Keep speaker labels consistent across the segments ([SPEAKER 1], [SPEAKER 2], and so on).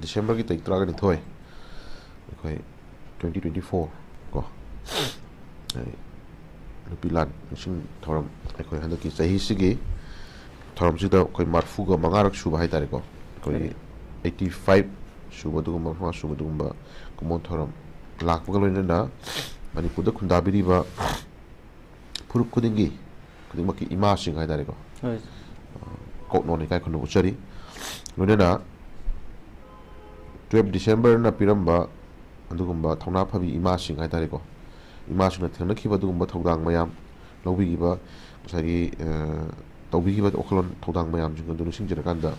[SPEAKER 1] ꯗꯤꯁꯦꯝꯕꯔꯒꯤ ꯇꯥꯔꯤꯛ 12 ꯑꯩꯈꯣꯏ 2024 ꯀꯣ ꯅꯨꯄꯤ ꯂꯥꯟ ꯅꯤꯡꯁꯤꯡ ꯊꯧꯔꯝ ꯑꯩꯈꯣꯏ ꯍꯟꯗꯛꯀꯤ ꯆꯍꯤꯁꯤꯒꯤ ꯊꯧꯔꯝꯁꯤꯗ ꯑꯩꯈꯣꯏ 35ꯔꯛ ꯁꯨꯕ ꯍꯥꯏꯇꯥꯔꯦꯀꯣ ꯑꯩꯈꯣꯏ 85 ꯁꯨꯕ ꯑꯗꯨꯒꯨꯝꯕ 35 ꯁꯨꯕ ꯑꯗꯨꯒꯨꯝꯕ ꯀꯨꯝꯑꯣꯟ ꯊꯧꯔꯝ ꯂꯥꯛꯄꯒ ꯂꯣꯏꯅꯅ ꯃꯅꯤꯄꯨꯔꯗ ꯈꯨꯟꯗꯥꯕꯤꯔꯤꯕ ꯐꯨꯔꯨꯞ ꯈꯨꯗꯤꯡꯃꯛꯀꯤ ꯏꯃꯥꯁꯤꯡ ꯍꯥꯏꯇꯥꯔꯦꯀꯣ ꯀꯣꯛꯅꯣꯟ ꯏꯀꯥꯏ ꯈꯨꯔꯨꯝꯕ ꯎꯠꯆꯔꯤ ꯂꯣꯏꯅꯅ 12 ꯗꯤꯁꯦꯝꯕꯔꯅ ꯄꯤꯔꯝꯕ ꯑꯗꯨꯒꯨꯝꯕ ꯊꯧꯅꯥ ꯐꯕꯤ ꯏꯃꯥꯁꯤꯡ ꯍꯥꯏꯇꯥꯔꯦꯀꯣ ꯏꯃꯥꯁꯤꯡꯅ ꯊꯦꯡꯅꯈꯤꯕ ꯑꯗꯨꯒꯨꯝꯕ ꯊꯧꯗꯥꯡ ꯃꯌꯥꯝ ꯂꯧꯕꯤꯈꯤꯕ ꯉꯁꯥꯏꯒꯤ ꯇꯧꯕꯤꯈꯤꯕ ꯋꯥꯈꯜꯂꯣꯟ ꯊꯧꯗꯥꯡ ꯃꯌꯥꯝꯁꯤꯡ ꯑꯗꯨ ꯅꯤꯡꯁꯤꯡꯖꯔꯀꯥꯟꯗ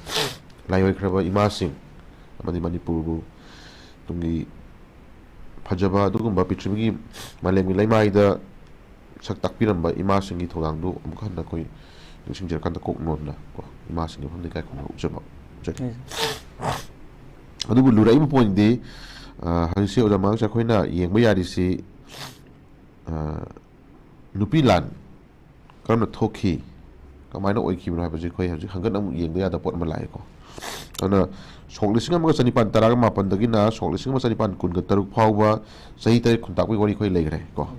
[SPEAKER 1] ꯂꯥꯏꯑꯣꯏꯈ꯭ꯔꯕ ꯏꯃꯥꯁꯤꯡ ꯑꯃꯗꯤ ꯃꯅꯤꯄꯨꯔꯕꯨ ꯇꯨꯡꯒꯤ ꯐꯖꯕ ꯑꯗꯨꯒꯨꯝꯕ ꯄ꯭ꯔꯤꯊꯤꯕꯤꯒꯤ ꯃꯥꯂꯦꯝꯒꯤ ꯂꯩꯃꯥꯏꯗ ꯁꯛ ꯇꯥꯛꯄꯤꯔꯝꯕ ꯏꯃꯥꯁꯤꯡꯒꯤ ꯊꯧꯗꯥꯡꯗꯨ ꯑꯃꯨꯛ ꯍꯟꯅ ꯑꯩꯈꯣꯏ ꯅꯤꯡꯁꯤꯡꯖꯔꯀꯥꯟꯗ ꯀꯣꯛꯅꯣꯟꯅ ꯏꯃꯥꯁꯤꯡꯒꯤ ꯃꯐꯝꯗ ꯏꯀꯥꯏ ꯈꯨꯔꯨꯝꯕ ꯎꯠꯆꯕ ꯑꯗꯨꯕꯨ ꯂꯨꯔꯛꯏꯕ ꯄꯣꯏꯟꯗꯤ ꯍꯧꯖꯤꯛꯁꯤ ꯑꯣꯖꯥ ꯃꯉꯥꯡꯁꯦ ꯑꯩꯈꯣꯏꯅ ꯌꯦꯡꯕ ꯌꯥꯔꯤꯁꯤ ꯅꯨꯄꯤ ꯂꯥꯟ ꯀꯔꯝꯅ ꯊꯣꯛꯈꯤ ꯀꯃꯥꯏꯅ ꯑꯣꯏꯈꯤꯕꯅꯣ ꯍꯥꯏꯕꯁꯤ ꯑꯩꯈꯣꯏ ꯍꯧꯖꯤꯛ ꯍꯪꯒꯠ ꯑꯃꯨꯛ ꯌꯦꯡꯕ ꯌꯥꯗꯕ ꯄꯣꯠ ꯑꯃ ꯂꯥꯛꯑꯦꯀꯣ ꯑꯗꯨꯅ ꯁꯣꯛ 1918ꯗꯒꯤꯅ ꯁꯣꯛ 1913 ꯐꯥꯎꯕ ꯆꯍꯤ 8 ꯈꯨꯟꯇꯥꯛꯄꯒꯤ ꯋꯥꯔꯤ ꯑꯩꯈꯣꯏ ꯂꯩꯈ꯭ꯔꯦ ꯀꯣ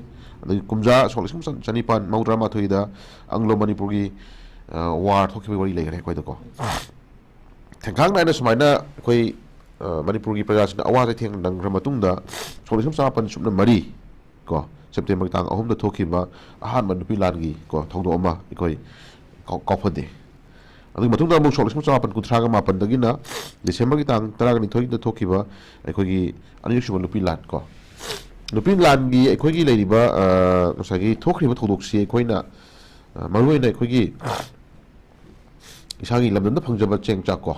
[SPEAKER 1] ꯑꯗꯒꯤ ꯀꯨꯝꯖꯥ ꯁꯣꯛ 1912 ꯑꯪꯒ꯭ꯂꯣ ꯃꯅꯤꯄꯨꯔꯒꯤ ꯋꯥꯔ ꯊꯣꯛꯈꯤꯕꯒꯤ ꯋꯥꯔꯤ ꯂꯩꯈ꯭ꯔꯦ ꯑꯩꯈꯣꯏꯗꯀꯣ ꯊꯦꯡꯈꯥꯡ ꯅꯥꯏꯅ ꯁꯨꯃꯥꯏꯅ ꯑꯩꯈꯣꯏ ꯃꯅꯤꯄꯨꯔꯒꯤ प्रजाꯁꯤꯡꯅ ꯑꯋꯥ ꯆꯩꯊꯦꯡ ꯅꯪꯈ꯭ꯔ ꯃꯇꯨꯡꯗ ꯁꯣꯛ 1994 ꯀꯣ ꯁꯦꯞꯇꯦꯝꯕꯔ ꯇꯥꯡ 6ꯗ ꯊꯣꯛꯈꯤꯕ ꯑꯍꯥꯟꯕ ꯅꯨꯄꯤ ꯂꯥꯟꯒꯤ ꯀꯣ ꯊꯧꯗꯣꯛ ꯑꯃ ꯑꯩꯈꯣꯏ ꯀꯥꯎꯐꯗꯦ ꯑꯗꯨꯒꯤ ꯃꯇꯨꯡꯗ ꯑꯃꯨꯛ ꯁꯣꯛ 1998 ꯗꯤꯁꯦꯝꯕꯔꯒꯤ ꯇꯥꯡ 12ꯗ ꯊꯣꯛꯈꯤꯕ ꯑꯩꯈꯣꯏꯒꯤ ꯑꯅꯤꯔꯛꯁꯨꯕ ꯅꯨꯄꯤ ꯂꯥꯟ ꯀꯣ ꯅꯨꯄꯤ ꯂꯥꯟꯒꯤ ꯑꯩꯈꯣꯏꯒꯤ ꯂꯩꯔꯤꯕ ꯉꯁꯥꯏꯒꯤ ꯊꯣꯛꯈ꯭ꯔꯤꯕ ꯊꯧꯗꯣꯛꯁꯤ ꯑꯩꯈꯣꯏꯅ ꯃꯔꯨꯑꯣꯏꯅ ꯑꯩꯈꯣꯏꯒꯤ ꯏꯁꯥꯒꯤ ꯂꯝꯗꯝꯗ ꯐꯪꯖꯕ ꯆꯦꯡ ꯆꯥꯛ ꯀꯣ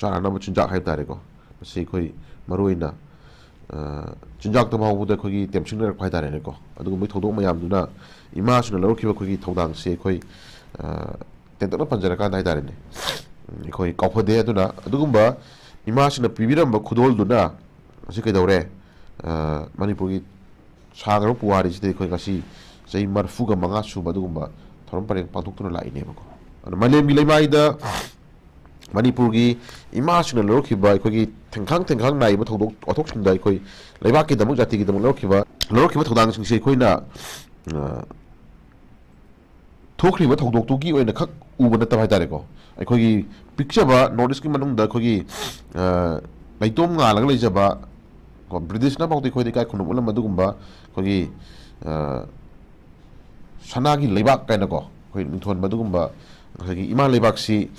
[SPEAKER 1] ꯆꯥꯅꯅꯕ ꯆꯤꯟꯖꯥꯛ ꯍꯥꯏꯕ ꯇꯥꯔꯦꯀꯣ ꯃꯁꯤ ꯑꯩꯈꯣꯏ ꯃꯔꯨꯑꯣꯏꯅ ꯆꯤꯟꯖꯥꯛꯇ ꯐꯥꯎꯕꯗ ꯑꯩꯈꯣꯏꯒꯤ ꯇꯦꯝꯁꯤꯟꯅꯔꯛꯄ ꯍꯥꯏꯇꯥꯔꯦꯅꯦꯀꯣ ꯑꯗꯨꯒꯨꯝꯕ ꯊꯧꯗꯣꯛ ꯃꯌꯥꯝꯗꯨꯅ ꯏꯃꯥꯁꯤꯡꯅ ꯂꯧꯔꯛꯈꯤꯕ ꯑꯩꯈꯣꯏꯒꯤ ꯊꯧꯗꯥꯡꯁꯤ ꯑꯩꯈꯣꯏ ꯇꯦꯟꯇꯛꯅ ꯄꯟꯖꯔꯀꯥꯟꯗ ꯍꯥꯏꯇꯥꯔꯦꯅꯦ ꯑꯩꯈꯣই ꯀꯥꯎꯐꯗꯦ ꯑꯗꯨꯅ ꯑꯗꯨꯒꯨꯝꯕ ꯏꯃꯥꯁꯤꯡꯅ ꯄꯤꯕꯤꯔꯝꯕ ꯈꯨꯗꯣꯜꯗꯨꯅ ꯉꯁꯤ ꯀꯩꯗꯧꯔꯦ ꯃꯅꯤꯄꯨꯔꯒꯤ ꯁꯥꯡꯈ꯭ꯔꯕ ꯄꯨꯋꯥꯔꯤꯁꯤꯗ ꯑꯩꯈꯣꯏ ꯉꯁꯤ ꯆꯍꯤ 35 ꯁꯨꯕ ꯑꯗꯨꯒꯨꯝꯕ ꯊꯧꯔꯝ ꯄꯔꯦꯡ ꯄꯥꯡꯊꯣꯛꯇꯨꯅ ꯂꯥꯛꯏꯅꯦꯕꯀꯣ ꯑꯗꯨꯅ ꯃꯥꯂꯦꯝꯒꯤ ꯂꯩꯃꯥꯏꯗ ꯃꯅꯤꯄꯨꯔꯒꯤ ꯏꯃꯥꯁꯤꯡꯅ ꯂꯧꯔꯛꯈꯤꯕ ꯑꯩꯈꯣꯏꯒꯤ ꯊꯦꯡꯈꯥꯡ ꯅꯥꯏꯕ ꯊꯧꯗꯣꯛ ꯋꯥꯊꯣꯛꯁꯤꯡꯗ ꯑꯩꯈꯣꯏ ꯂꯩꯕꯥꯛꯀꯤꯗꯃꯛ ꯖꯥꯇꯤꯒꯤꯗꯃꯛ ꯂꯧꯔꯛꯈꯤꯕ ꯊꯧꯗꯥꯡꯁꯤꯡꯁꯤ ꯑꯩꯈꯣꯏꯅ ꯊꯣꯛꯈ꯭ꯔꯤꯕ ꯊꯧꯗꯣꯛꯇꯨꯒꯤ ꯑꯣꯏꯅ ꯈꯛ ꯎꯕ ꯅꯠꯇꯕ ꯍꯥꯏꯇꯥꯔꯦꯀꯣ ꯑꯩꯈꯣꯏꯒꯤ ꯄꯤꯛꯆꯕ ꯅꯣꯔꯠ ꯏꯁꯀꯤ ꯃꯅꯨꯡꯗ ꯑꯩꯈꯣꯏꯒꯤ ꯂꯩꯇꯣꯝ ꯉꯥꯜꯂꯒ ꯂꯩꯖꯕ ꯀꯣ ꯕ꯭ꯔꯤꯇꯤꯁꯅ ꯐꯥꯎꯗ ꯑꯩꯈꯣꯏꯗ ꯏꯀꯥꯏ ꯈꯨꯝꯅꯨ ꯎꯠꯂꯝꯕ ꯑꯗꯨꯒꯨꯝꯕ ꯑꯩꯈꯣꯏꯒꯤ ꯁꯅꯥꯒꯤ ꯂꯩꯕꯥꯛ ꯀꯥꯏꯅꯀꯣ ꯑꯩꯈꯣই ꯃꯤꯡꯊꯣꯟꯕ ꯑꯗꯨꯒꯨꯝꯕ ꯑꯩꯈꯣꯏꯒꯤ ꯏꯃꯥ ꯂꯩꯕꯥꯛꯁꯤ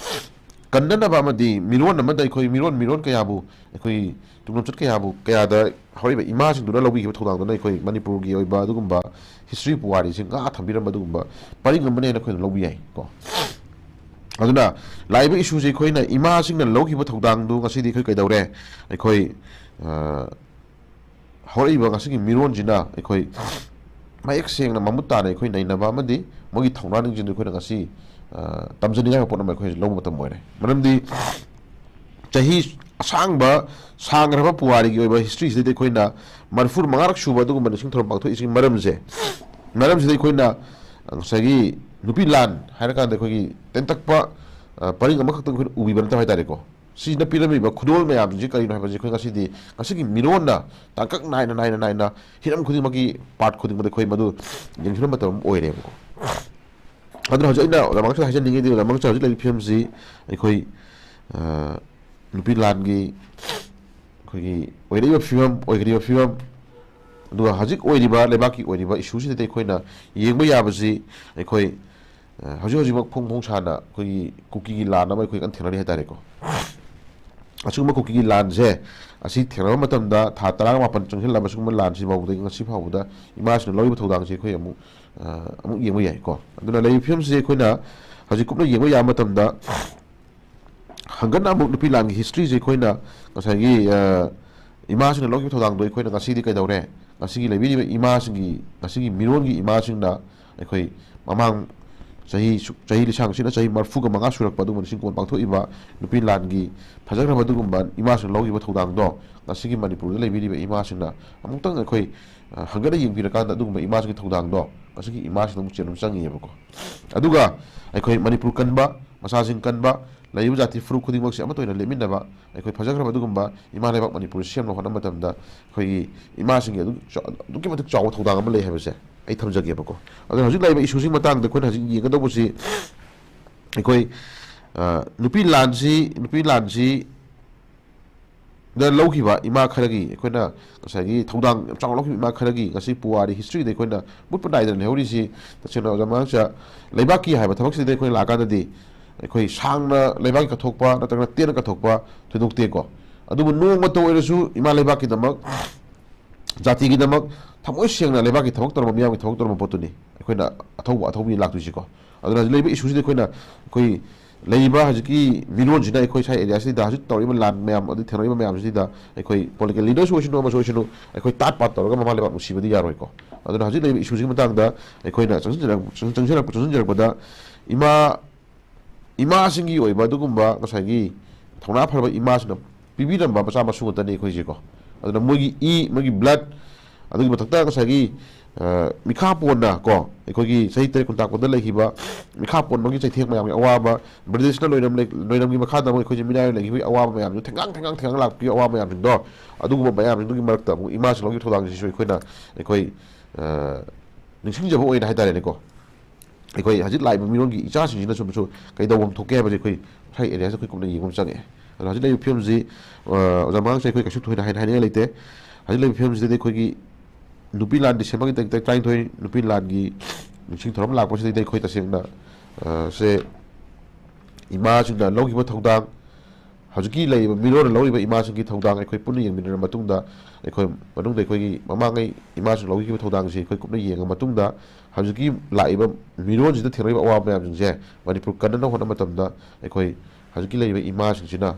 [SPEAKER 1] ꯀꯟꯅꯅꯕ ꯑꯃꯗꯤ ꯃꯤꯔꯣꯟ ꯑꯃꯗ ꯑꯩꯈꯣꯏ ꯃꯤꯔꯣꯟ ꯀꯌꯥꯕꯨ ꯑꯩꯈꯣꯏ ꯇꯨꯡꯂꯝꯆꯠ ꯀꯌꯥꯗ ꯍꯧꯔꯤꯕ ꯏꯃꯥꯁꯤꯡꯗꯨꯅ ꯂꯧꯕꯤꯈꯤꯕ ꯊꯧꯗꯥꯡꯗꯨꯅ ꯑꯩꯈꯣꯏ ꯃꯅꯤꯄꯨꯔꯒꯤ ꯑꯣꯏꯕ ꯑꯗꯨꯒꯨꯝꯕ ꯍꯤꯁꯇ꯭ꯔꯤ ꯄꯨꯋꯥꯔꯤꯁꯤ ꯉꯥꯛ ꯊꯝꯕꯤꯔꯝꯕ ꯑꯗꯨꯒꯨꯝꯕ ꯄꯔꯤꯡ ꯑꯃꯅꯦꯅ ꯑꯩꯈꯣꯏꯅ ꯂꯧꯕ ꯌꯥꯏ ꯀꯣ ꯑꯗꯨꯅ ꯂꯥꯛꯏꯕ ꯏꯁꯨꯁꯦ ꯑꯩꯈꯣꯏꯅ ꯏꯃꯥꯁꯤꯡꯅ ꯂꯧꯈꯤꯕ ꯊꯧꯗꯥꯡꯗꯨ ꯉꯁꯤꯗꯤ ꯑꯩꯈꯣꯏ ꯀꯩꯗꯧꯔꯦ ꯑꯩꯈꯣꯏ ꯍꯧꯔꯛꯏꯕ ꯉꯁꯤꯒꯤ ꯃꯤꯔꯣꯟꯁꯤꯅ ꯑꯩꯈꯣꯏ ꯃꯌꯦꯛ ꯁꯦꯡꯅ ꯃꯃꯨꯠ ꯇꯥꯅ ꯑꯩꯈꯣꯏ ꯅꯩꯅꯕ ꯑꯃꯗꯤ ꯃꯣꯏꯒꯤ ꯊꯧꯅꯥꯁꯤꯡꯗꯨ ꯑꯩꯈꯣꯏꯅ ꯉꯁꯤ ꯇꯝꯖꯅꯤꯡꯉꯥꯏ ꯄꯣꯠ ꯑꯃ ꯑꯩꯈꯣꯏ ꯂꯧꯕ ꯃꯇꯝ ꯑꯣꯏꯔꯦ ꯃꯔꯝꯗꯤ ꯆꯍꯤ ꯁꯥꯡꯈ꯭ꯔꯕ ꯄꯨꯋꯥꯔꯤꯒꯤ ꯑꯣꯏꯕ ꯍꯤꯁꯇ꯭ꯔꯤꯁꯤꯗꯩꯗꯤ ꯑꯩꯈꯣꯏꯅ 35ꯔꯛ ꯁꯨꯕ ꯑꯗꯨꯒꯨꯝꯕ ꯅꯤꯡꯁꯤꯡ ꯊꯧꯔꯝ ꯄꯥꯡꯊꯣꯛꯏꯁꯤꯒꯤ ꯃꯔꯝꯁꯤꯗ ꯑꯩꯈꯣꯏꯅ ꯉꯁꯥꯏꯒꯤ ꯅꯨꯄꯤ ꯂꯥꯟ ꯍꯥꯏꯔꯀꯥꯟꯗ ꯑꯩꯈꯣꯏꯒꯤ ꯇꯦꯟꯇꯛꯄ ꯄꯔꯤꯡ ꯑꯃꯈꯛꯇꯪ ꯑꯩꯈꯣꯏꯅ ꯎꯕꯤꯕ ꯅꯠꯇꯕ ꯍꯥꯏꯇꯥꯔꯦꯀꯣ ꯁꯤꯅ ꯄꯤꯔꯝꯃꯤꯕ ꯈꯨꯗꯣꯜ ꯃꯌꯥꯝꯁꯤ ꯀꯔꯤꯅꯣ ꯍꯥꯏꯕꯁꯤ ꯑꯩꯈꯣꯏ ꯉꯁꯤꯒꯤ ꯃꯤꯔꯣꯟꯅ ꯇꯥꯡꯀꯛ ꯅꯥꯏꯅ ꯍꯤꯔꯝ ꯈꯨꯗꯤꯡꯃꯛꯀꯤ ꯄꯥꯔꯠ ꯈꯨꯗꯤꯡꯃꯛꯇ ꯑꯩꯈꯣꯏ ꯃꯗꯨ ꯌꯦꯡꯁꯤꯟꯕ ꯃꯇꯝ ꯑꯃ ꯑꯣꯏꯔꯦꯕꯀꯣ ꯑꯗꯨꯅ ꯍꯧꯖꯤꯛ ꯑꯩꯅ ꯂꯃꯥꯡꯁꯤꯗ ꯍꯥꯏꯖꯅꯤꯡꯉꯤꯗꯤ ꯂꯃꯥꯡꯁꯤꯗ ꯍꯧꯖꯤꯛ ꯂꯩꯔꯤꯕ ꯐꯤꯕꯝꯁꯤ ꯑꯩꯈꯣꯏ ꯅꯨꯄꯤ ꯂꯥꯟꯒꯤ ꯑꯩꯈꯣꯏꯒꯤ ꯑꯣꯏꯒꯔꯤꯕ ꯐꯤꯕꯝ ꯑꯗꯨꯒ ꯍꯧꯖꯤꯛ ꯑꯣꯏꯔꯤꯕ ꯂꯩꯕꯥꯛꯀꯤ ꯑꯣꯏꯔꯤꯕ ꯏꯁꯨꯁꯤꯗꯗꯤ ꯑꯩꯈꯣꯏꯅ ꯌꯦꯡꯕ ꯌꯥꯕꯁꯤ ꯑꯩꯈꯣꯏ ꯍꯧꯖꯤꯛꯃꯛ ꯐꯣꯡ ꯁꯥꯅ ꯑꯩꯈꯣꯏꯒꯤ ꯀꯨꯀꯤꯒꯤ ꯂꯥꯟ ꯑꯃ ꯑꯩꯈꯣꯏ ꯀꯟꯅ ꯊꯦꯡꯅꯔꯤ ꯍꯥꯏꯇꯥꯔꯦꯀꯣ ꯑꯁꯤꯒꯨꯝꯕ ꯀꯨꯀꯤꯒꯤ ꯂꯥꯟꯁꯦ ꯑꯁꯤ ꯊꯦꯡꯅꯕ ꯃꯇꯝꯗ ꯊꯥ 18 ꯆꯪꯁꯤꯜꯂꯕ ꯁꯤꯒꯨꯝꯕ ꯂꯥꯟꯁꯤ ꯐꯥꯎꯕꯗ ꯉꯁꯤ ꯐꯥꯎꯕꯗ ꯏꯃꯥꯁꯤꯅ ꯂꯧꯔꯤꯕ ꯊꯧꯗꯥꯡꯁꯤ ꯑꯩꯈꯣꯏ ꯑꯃꯨꯛ ꯌꯦꯡꯕ ꯌꯥꯏꯀꯣ ꯑꯗꯨꯅ ꯂꯩꯔꯤꯕ ꯐꯤꯕꯝꯁꯤ ꯑꯩꯈꯣꯏꯅ ꯍꯧꯖꯤꯛ ꯀꯨꯞꯅ ꯌꯦꯡꯕ ꯌꯥꯕ ꯃꯇꯝꯗ ꯍꯪꯒꯠꯅ ꯑꯃꯨꯛ ꯅꯨꯄꯤ ꯂꯥꯟꯒꯤ ꯍꯤꯁꯇ꯭ꯔꯤꯁꯤ ꯑꯩꯈꯣꯏꯅ ꯉꯁꯥꯏꯒꯤ ꯏꯃꯥꯁꯤꯡꯅ ꯂꯧꯈꯤꯕ ꯊꯧꯗꯥꯡꯗꯣ ꯑꯩꯈꯣꯏꯅ ꯉꯁꯤꯗꯤ ꯀꯩꯗꯧꯔꯦ ꯉꯁꯤꯒꯤ ꯂꯩꯕꯤꯔꯤꯕ ꯏꯃꯥꯁꯤꯡꯒꯤ ꯉꯁꯤꯒꯤ ꯃꯤꯔꯣꯟꯒꯤ ꯏꯃꯥꯁꯤꯡꯅ ꯑꯩꯈꯣꯏ ꯃꯃꯥꯡ ꯆꯍꯤ ꯂꯤꯁꯥꯡꯁꯤꯅ ꯆꯍꯤ 35 ꯁꯨꯔꯛꯄ ꯑꯗꯨꯒꯨꯝꯕ ꯅꯤꯡꯁꯤꯡ ꯀꯨꯝꯑꯣꯟ ꯄꯥꯡꯊꯣꯛꯏꯕ ꯅꯨꯄꯤ ꯂꯥꯟꯒꯤ ꯐꯖꯈ꯭ꯔꯕ ꯑꯗꯨꯒꯨꯝꯕ ꯏꯃꯥꯁꯤꯡꯅ ꯂꯧꯈꯤꯕ ꯊꯧꯗꯥꯡꯗꯣ ꯉꯁꯤꯒꯤ ꯃꯅꯤꯄꯨꯔꯗ ꯂꯩꯕꯤꯔꯤꯕ ꯏꯃꯥꯁꯤꯡꯅ ꯑꯃꯨꯛꯇꯪ ꯑꯩꯈꯣꯏ ꯍꯪꯒꯠꯅ ꯌꯦꯡꯕꯤꯔꯀꯥꯟꯗ ꯑꯗꯨꯒꯨꯝꯕ ꯏꯃꯥꯁꯤꯡꯒꯤ ꯊꯧꯗꯥꯡꯗꯣ ꯉꯁꯤꯒꯤ ꯏꯃꯥꯁꯤꯡꯗ ꯑꯃꯨꯛ ꯆꯦꯟꯕ ꯆꯪꯉꯤꯑꯕꯀꯣ ꯑꯗꯨꯒ ꯑꯩꯈꯣꯏ ꯃꯅꯤꯄꯨꯔ ꯀꯟꯕ ꯃꯆꯥꯁꯤꯡ ꯀꯟꯕ ꯂꯩꯔꯤꯕ ꯖꯥꯇꯤ ꯐꯨꯔꯨꯞ ꯈꯨꯗꯤꯡꯃꯛꯁꯦ ꯑꯃꯠꯇ ꯑꯣꯏꯅ ꯂꯦꯞꯃꯤꯟꯅꯕ ꯑꯩꯈꯣꯏ ꯐꯖꯈ꯭ꯔꯕ ꯑꯗꯨꯒꯨꯝꯕ ꯏꯃꯥ ꯂꯩꯕꯥꯛ ꯃꯅꯤꯄꯨꯔ ꯁꯦꯝꯅꯕ ꯍꯣꯠꯅꯕ ꯃꯇꯝꯗ ꯑꯩꯈꯣꯏꯒꯤ ꯏꯃꯥꯁꯤꯡꯒꯤ ꯑꯗꯨꯛꯀꯤ ꯃꯇꯤꯛ ꯆꯥꯎꯕ ꯊꯧꯗꯥꯡ ꯑꯃ ꯂꯩ ꯍꯥꯏꯕꯁꯦ ꯑꯩ ꯊꯝꯖꯒꯦꯕꯀꯣ ꯑꯗꯨꯅ ꯍꯧꯖꯤꯛ ꯂꯩꯔꯤꯕ ꯏꯁꯨꯁꯤꯒꯤ ꯃꯇꯥꯡꯗ ꯑꯩꯈꯣꯏꯅ ꯍꯧꯖꯤꯛ ꯌꯦꯡꯒꯗꯧꯕꯁꯤ ꯑꯩꯈꯣꯏ ꯅꯨꯄꯤ ꯂꯥꯟꯁꯤ ꯗ ꯂꯧꯈꯤꯕ ꯏꯃꯥ ꯈꯔꯒꯤ ꯑꯩꯈꯣꯏꯅ ꯉꯁꯥꯏꯒꯤ ꯊꯧꯗꯥꯡ ꯌꯥꯝ ꯆꯥꯎꯅ ꯂꯧꯈꯤꯕ ꯏꯃꯥ ꯈꯔꯒꯤ ꯉꯁꯤ ꯄꯨꯋꯥꯔꯤ ꯍꯤꯁꯇ꯭ꯔꯤꯗ ꯑꯩꯈꯣꯏꯅ ꯃꯨꯠꯄ ꯅꯥꯏꯗꯅ ꯂꯩꯍꯧꯔꯤꯁꯤ ꯇꯁꯦꯡꯅ ꯑꯣꯖꯥ ꯃꯉꯥꯡꯆꯥ ꯂꯩꯕꯥꯛꯀꯤ ꯍꯥꯏꯕ ꯊꯕꯛꯁꯤꯗ ꯑꯩꯈꯣꯏꯅ ꯂꯥꯛꯀꯥꯟꯗꯗꯤ ꯑꯩꯈꯣꯏ ꯁꯥꯡꯅ ꯂꯩꯕꯥꯛꯀꯤ ꯀꯠꯊꯣꯛꯄ ꯅꯠꯇ꯭ꯔꯒꯅ ꯇꯦꯟꯅ ꯀꯠꯊꯣꯛꯄ ꯊꯣꯏꯗꯣꯛꯇꯦꯀꯣ ꯑꯗꯨꯕꯨ ꯅꯣꯡꯃꯇ ꯑꯣꯏꯔꯁꯨ ꯏꯃꯥ ꯂꯩꯕꯥꯛꯀꯤꯗꯃꯛ ꯖꯥꯇꯤꯒꯤꯗꯃꯛ ꯊꯃꯣꯏ ꯁꯦꯡꯅ ꯂꯩꯕꯥꯛꯀꯤ ꯊꯕꯛ ꯇꯧꯔꯝꯕ ꯃꯤꯌꯥꯝꯒꯤ ꯊꯕꯛ ꯇꯧꯔꯝꯕ ꯄꯣꯠꯇꯨꯅꯤ ꯑꯩꯈꯣꯏꯅ ꯑꯊꯧꯕꯤ ꯂꯥꯛꯇꯣꯏꯁꯤꯀꯣ ꯑꯗꯨꯅ ꯍꯧꯖꯤꯛ ꯂꯩꯔꯤꯕ ꯏꯁꯨꯁꯤꯗ ꯑꯩꯈꯣꯏ ꯂꯩꯔꯤꯕ ꯍꯧꯖꯤꯛꯀꯤ ꯃꯤꯔꯣꯟꯁꯤꯅ ꯑꯩꯈꯣꯏ ꯁ꯭ꯋꯥꯏ ꯑꯦꯔꯤꯌꯥꯁꯤꯗ ꯍꯧꯖꯤꯛ ꯇꯧꯔꯤꯕ ꯂꯥꯟ ꯃꯌꯥꯝ ꯑꯗꯨ ꯊꯦꯡꯅꯔꯤꯕ ꯃꯌꯥꯝꯁꯤꯗ ꯑꯩꯈꯣꯏ ꯄꯣꯂꯤꯇꯤꯀꯦꯜ ꯂꯤꯗꯔꯁꯨ ꯑꯣꯏꯁꯅꯨ ꯑꯃꯁꯨ ꯑꯣꯏꯁꯅꯨ ꯑꯩꯈꯣꯏ ꯇꯥꯠ ꯄꯥꯠ ꯇꯧꯔꯒ ꯃꯃꯥ ꯂꯩꯕꯥꯛ ꯅꯨꯡꯁꯤꯕꯗꯤ ꯌꯥꯔꯣꯏꯀꯣ ꯑꯗꯨꯅ ꯍꯧꯖꯤꯛ ꯂꯩꯔꯤꯕ ꯏꯁꯨꯁꯤꯒꯤ ꯃꯇꯥꯡꯗ ꯑꯩꯈꯣꯏꯅ ꯆꯪꯁꯤꯟꯖꯔꯛꯄꯗ ꯏꯃꯥꯁꯤꯡꯒꯤ ꯑꯣꯏꯕ ꯑꯗꯨꯒꯨꯝꯕ ꯉꯁꯥꯏꯒꯤ ꯊꯧꯅꯥ ꯐꯔꯕ ꯏꯃꯥꯁꯤꯡꯅ ꯄꯤꯕꯤꯔꯝꯕ ꯃꯆꯥ ꯃꯁꯨ ꯉꯥꯛꯇꯅꯤ ꯑꯩꯈꯣꯏꯁꯦꯀꯣ ꯑꯗꯨꯅ ꯃꯣꯏꯒꯤ ꯕ꯭ꯂꯗ ꯑꯗꯨꯒꯤ ꯃꯊꯛꯇ ꯉꯁꯥꯏꯒꯤ ꯃꯤꯈꯥ ꯄꯣꯟꯅ ꯀꯣ ꯑꯩꯈꯣꯏꯒꯤ ꯆꯍꯤ 3 ꯀꯨꯟꯇꯥꯛꯄꯗ ꯂꯩꯈꯤꯕ ꯃꯤꯈꯥ ꯄꯣꯟꯕꯒꯤ ꯆꯩꯊꯦꯡ ꯃꯌꯥꯝꯒꯤ ꯑꯋꯥꯕ ꯕ꯭ꯔꯤꯇꯤꯁꯅ ꯂꯣꯏꯅꯝꯒꯤ ꯃꯈꯥꯗ ꯑꯃꯨꯛ ꯑꯩꯈꯣꯏꯁꯦ ꯃꯤꯅꯥꯏ ꯂꯩꯈꯤꯕꯒꯤ ꯑꯋꯥꯕ ꯃꯌꯥꯝꯗꯨ ꯊꯦꯡꯒꯥꯡ ꯂꯥꯛꯄꯒꯤ ꯑꯋꯥꯕ ꯃꯌꯥꯝꯁꯤꯡꯗꯣ ꯑꯗꯨꯒꯨꯝꯕ ꯃꯌꯥꯝꯁꯤꯡꯗꯨꯒꯤ ꯃꯔꯛꯇ ꯑꯃꯨꯛ ꯏꯃꯥꯁꯤꯡ ꯂꯧꯈꯤꯕ ꯊꯧꯗꯥꯡꯁꯤꯁꯨ ꯑꯩꯈꯣꯏ ꯅꯤꯡꯁꯤꯡꯖꯕ ꯑꯣꯏꯅ ꯍꯥꯏꯇꯥꯔꯦꯅꯦꯀꯣ ꯑꯩꯈꯣꯏ ꯍꯧꯖꯤꯛ ꯂꯥꯛꯏꯕ ꯃꯤꯔꯣꯟꯒꯤ ꯏꯆꯥꯁꯤꯡꯁꯤꯅꯁꯨ ꯀꯩꯗꯧꯕ ꯊꯣꯛꯀꯦ ꯍꯥꯏꯕꯁꯦ ꯑꯩꯈꯣꯏ ꯁ꯭ꯋꯥꯏ ꯑꯦꯔꯤꯌꯥꯁꯤꯗ ꯑꯩꯈꯣꯏ ꯀꯨꯞꯅ ꯌꯦꯡꯕ ꯆꯪꯉꯛꯑꯦ ꯑꯗꯣ ꯍꯧꯖꯤꯛ ꯂꯩꯔꯤꯕ ꯐꯤꯕꯝꯁꯤ ꯑꯣꯖꯥ ꯃꯉꯥꯡꯁꯦ ꯑꯩꯈꯣꯏ ꯀꯩꯁꯨ ꯊꯣꯏꯅ ꯍꯥꯏꯅꯤꯡꯉꯥꯏ ꯂꯩꯇꯦ ꯍꯧꯖꯤꯛ ꯂꯩꯔꯤꯕ ꯐꯤꯕꯝꯁꯤꯗꯗꯤ ꯑꯩꯈꯣꯏꯒꯤ ꯅꯨꯄꯤ ꯂꯥꯟ ꯗꯤꯁꯦꯝꯕꯔꯒꯤ ꯇꯥꯔꯤꯛ 19 ꯅꯨꯄꯤ ꯂꯥꯟꯒꯤ ꯅꯤꯡꯁꯤꯡ ꯊꯧꯔꯝ ꯂꯥꯛꯄꯁꯤꯗꯩꯗꯤ ꯑꯩꯈꯣꯏ ꯇꯁꯦꯡꯅ ꯏꯃꯥꯁꯤꯡꯅ ꯂꯧꯈꯤꯕ ꯊꯧꯗꯥꯡ ꯍꯧꯖꯤꯛꯀꯤ ꯂꯩꯔꯤꯕ ꯃꯤꯔꯣꯟꯅ ꯂꯧꯔꯤꯕ ꯏꯃꯥꯁꯤꯡꯒꯤ ꯊꯧꯗꯥꯡ ꯑꯩꯈꯣꯏ ꯄꯨꯟꯅ ꯌꯦꯡꯃꯤꯟꯅꯔꯕ ꯃꯇꯨꯡꯗ ꯑꯩꯈꯣꯏꯒꯤꯃꯃꯥꯡꯉꯩ ꯏꯃꯥꯁꯤꯡ ꯂꯧꯈꯤꯕ ꯊꯧꯗꯥꯡꯁꯤ ꯑꯩꯈꯣই ꯀꯨꯞꯅ ꯌꯦꯡꯉ ꯃꯇꯨꯡꯗ ꯍꯧꯖꯤꯛꯀꯤ ꯂꯥꯛꯏꯕ ꯃꯤꯔꯣꯟꯁꯤꯗ ꯊꯦꯡꯅꯔꯤꯕ ꯑꯋꯥꯕ ꯃꯌꯥꯝꯁꯤꯡꯁꯦ ꯃꯅꯤꯄꯨꯔ ꯀꯟꯅꯅꯕ ꯍꯣꯠꯅꯕ ꯃꯇꯝꯗ ꯑꯩꯈꯣꯏ ꯍꯧꯖꯤꯛꯀꯤ ꯂꯩꯔꯤꯕ ꯏꯃꯥꯁꯤꯡꯁꯤꯅ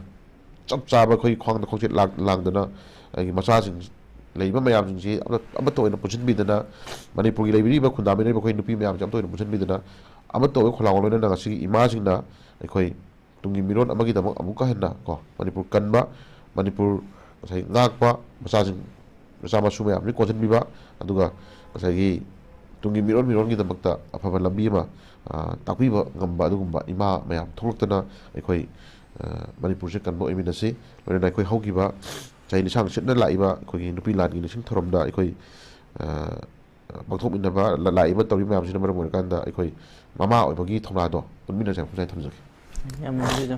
[SPEAKER 1] ꯆꯞ ꯆꯥꯕ ꯑꯩꯈꯣꯏ ꯈ꯭ꯋꯥꯡꯗ ꯈꯣꯡꯆꯦꯠ ꯂꯥꯡꯗꯅ ꯑꯩꯒꯤ ꯃꯆꯥꯁꯤꯡ ꯂꯩꯔꯤꯕ ꯃꯌꯥꯝꯁꯤꯡꯁꯤ ꯑꯃꯠꯇ ꯑꯣꯏꯅ ꯄꯨꯟꯁꯤꯟꯕꯤꯗꯅ ꯃꯅꯤꯄꯨꯔꯒꯤ ꯂꯩꯕꯤꯔꯤꯕ ꯈꯨꯟꯗꯥꯃꯤꯟꯅꯔꯤꯕ ꯑꯩꯈꯣꯏ ꯅꯨꯄꯤ ꯃꯌꯥꯝꯁꯦ ꯑꯃꯠꯇ ꯑꯣꯏꯅ ꯄꯨꯟꯁꯤꯟꯕꯤꯗꯅ ꯑꯃꯠꯇ ꯑꯣꯏꯕ ꯈꯣꯜꯂꯥꯎ ꯂꯣꯏꯅꯅ ꯉꯁꯤꯒꯤ ꯏꯃꯥꯁꯤꯡꯅ ꯑꯩꯈꯣꯏ ꯇꯨꯡꯒꯤ ꯃꯤꯔꯣꯟ ꯑꯃꯒꯤꯗꯃꯛ ꯑꯃꯨꯛꯀ ꯍꯟꯅ ꯀꯣ ꯃꯅꯤꯄꯨꯔ ꯀꯟꯕ ꯃꯅꯤꯄꯨꯔ ꯉꯁꯥꯏ ꯉꯥꯛꯄ ꯃꯆꯥ ꯃꯁꯨ ꯃꯌꯥꯝꯁꯤ ꯀꯣꯟꯁꯤꯟꯕꯤꯕ ꯑꯗꯨꯒ ꯉꯁꯥꯏꯒꯤ ꯇꯨꯡꯒꯤ ꯃꯤꯔꯣꯟꯒꯤꯗꯃꯛꯇ ꯑꯐꯕ ꯂꯝꯕꯤ ꯑꯃ ꯇꯥꯛꯄꯤꯕ ꯉꯝꯕ ꯑꯗꯨꯒꯨꯝꯕ ꯏꯃꯥ ꯃꯌꯥꯝ ꯊꯣꯛꯂꯛꯇꯅ ꯑꯩꯈꯣꯏ ꯃꯅꯤꯄꯨꯔꯁꯦ ꯀꯟꯕ ꯑꯣꯏꯃꯤꯟꯅꯁꯤ ꯂꯣꯏꯅꯅ ꯑꯩꯈꯣꯏ ꯍꯧꯈꯤꯕ ꯆꯍꯤ ꯂꯤꯁꯥꯡ ꯁꯤꯠꯅ ꯂꯥꯛꯏꯕ ꯑꯩꯈꯣꯏꯒꯤ ꯅꯨꯄꯤ ꯂꯥꯟꯒꯤ ꯅꯤꯡꯁꯤꯡ ꯊꯧꯔꯝꯗ ꯑꯩꯈꯣꯏ ꯄꯥꯡꯊꯣꯛꯃꯤꯟꯅꯕ ꯂꯥꯛꯏꯕ ꯇꯧꯔꯤꯕ ꯃꯌꯥꯝꯁꯤꯅ ꯃꯔꯝ ꯑꯣꯏꯔꯀꯥꯟꯗ ꯑꯩꯈꯣꯏ ꯃꯃꯥ ꯑꯣꯏꯕꯒꯤ ꯊꯧꯅꯥꯗꯣ ꯄꯨꯟꯃꯤꯟꯅꯁꯦ ꯍꯥꯏꯅ ꯊꯝꯖꯒꯦ
[SPEAKER 2] ꯌꯥꯝ ꯅꯨꯡꯉꯥꯏꯖꯩ꯫